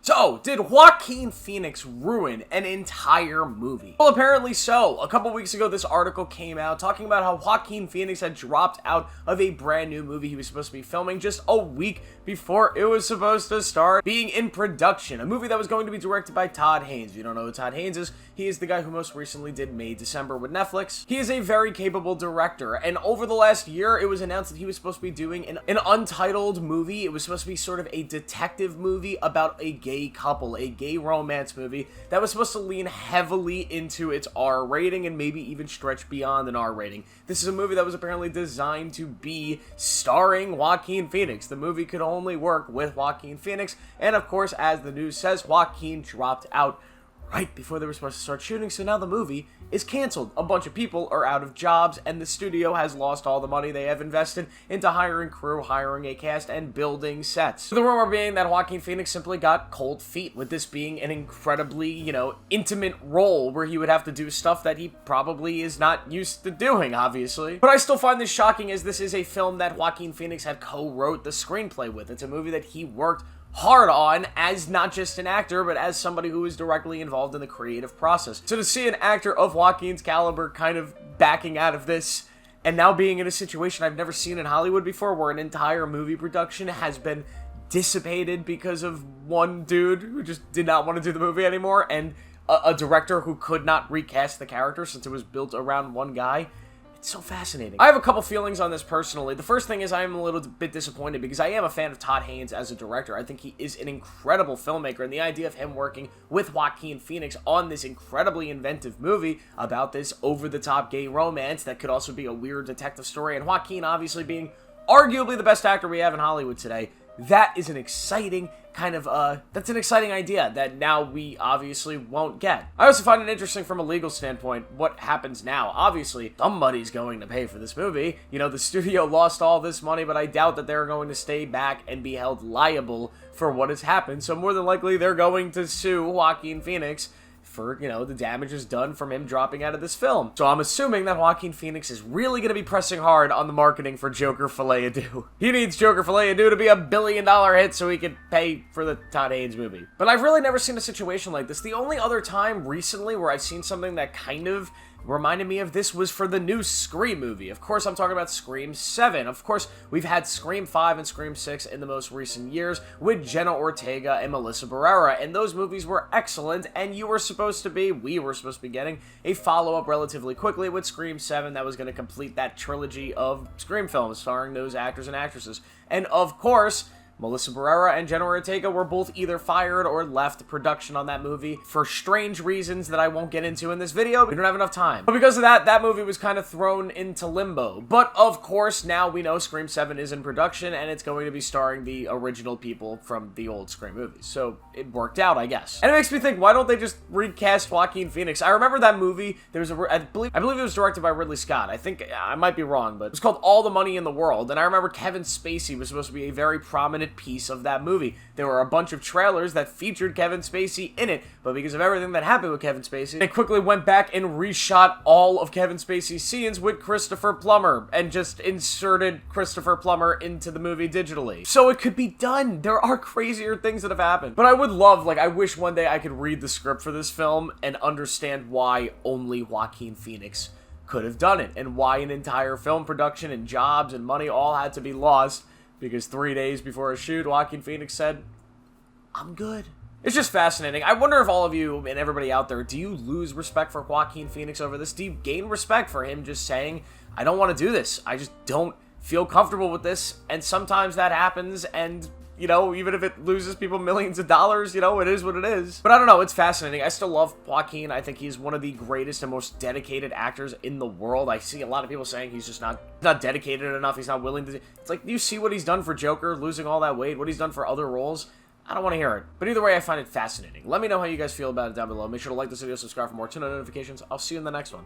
So, did Joaquin Phoenix ruin an entire movie? Well, apparently so. A couple weeks ago, this article came out talking about how Joaquin Phoenix had dropped out of a brand new movie he was supposed to be filming just a week before it was supposed to start being in production. A movie that was going to be directed by Todd Haynes. If you don't know who Todd Haynes is, he is the guy who most recently did May December with Netflix. He is a very capable director, and over the last year, it was announced that he was supposed to be doing an untitled movie. It was supposed to be sort of a detective movie about a gay couple, a gay romance movie that was supposed to lean heavily into its R rating and maybe even stretch beyond an R rating. This is a movie that was apparently designed to be starring Joaquin Phoenix. The movie could only work with Joaquin Phoenix, and of course, as the news says, Joaquin dropped out right before they were supposed to start shooting, so now the movie is canceled. A bunch of people are out of jobs, and the studio has lost all the money they have invested into hiring crew, hiring a cast, and building sets. The rumor being that Joaquin Phoenix simply got cold feet, with this being an incredibly, intimate role where he would have to do stuff that he probably is not used to doing, obviously. But I still find this shocking, as this is a film that Joaquin Phoenix had co-wrote the screenplay with. It's a movie that he worked hard on as not just an actor, but as somebody who is directly involved in the creative process. So to see an actor of Joaquin's caliber kind of backing out of this, and now being in a situation I've never seen in Hollywood before, where an entire movie production has been dissipated because of one dude who just did not want to do the movie anymore, and a director who could not recast the character since it was built around one guy. It's so fascinating. I have a couple feelings on this personally. The first thing is I am a little bit disappointed because I am a fan of Todd Haynes as a director. I think he is an incredible filmmaker, and the idea of him working with Joaquin Phoenix on this incredibly inventive movie about this over-the-top gay romance that could also be a weird detective story, and Joaquin obviously being arguably the best actor we have in Hollywood today, that is an exciting that's an exciting idea that now we obviously won't get. I also find it interesting from a legal standpoint what happens now. Obviously, somebody's going to pay for this movie. The studio lost all this money, but I doubt that they're going to stay back and be held liable for what has happened. So more than likely, they're going to sue Joaquin Phoenix for, the damages done from him dropping out of this film. So I'm assuming that Joaquin Phoenix is really going to be pressing hard on the marketing for Joker Folie-à-Deux. He needs Joker Folie-à-Deux to be $1 billion hit so he can pay for the Todd Haynes movie. But I've really never seen a situation like this. The only other time recently where I've seen something that kind of reminded me of this was for the new Scream movie. Of course, I'm talking about Scream 7. Of course, we've had Scream 5 and Scream 6 in the most recent years with Jenna Ortega and Melissa Barrera, and those movies were excellent, and we were supposed to be getting a follow-up relatively quickly with Scream 7 that was going to complete that trilogy of Scream films starring those actors and actresses. And of course, Melissa Barrera and Jenna Ortega were both either fired or left production on that movie for strange reasons that I won't get into in this video. We don't have enough time. But because of that movie was kind of thrown into limbo. But of course, now we know Scream 7 is in production, and it's going to be starring the original people from the old Scream movies. So it worked out, I guess. And it makes me think, why don't they just recast Joaquin Phoenix? I remember that movie. There was I believe it was directed by Ridley Scott. I think I might be wrong, but it was called All the Money in the World. And I remember Kevin Spacey was supposed to be a very prominent piece of that movie. There were a bunch of trailers that featured Kevin Spacey in it, but because of everything that happened with Kevin Spacey, they quickly went back and reshot all of Kevin Spacey's scenes with Christopher Plummer and just inserted Christopher Plummer into the movie digitally. So it could be done. There are crazier things that have happened. But I would love, I wish one day I could read the script for this film and understand why only Joaquin Phoenix could have done it, and why an entire film production and jobs and money all had to be lost because 3 days before a shoot, Joaquin Phoenix said, "I'm good." It's just fascinating. I wonder if all of you and everybody out there, do you lose respect for Joaquin Phoenix over this? Do you gain respect for him just saying, I don't want to do this. I just don't feel comfortable with this. And sometimes that happens, and even if it loses people millions of dollars, it is what it is. But I don't know, it's fascinating. I still love Joaquin. I think he's one of the greatest and most dedicated actors in the world. I see a lot of people saying he's just not dedicated enough. He's not willing to. It's like, do you see what he's done for Joker, losing all that weight, what he's done for other roles? I don't want to hear it. But either way, I find it fascinating. Let me know how you guys feel about it down below. Make sure to like this video, subscribe for more tune notifications. I'll see you in the next one.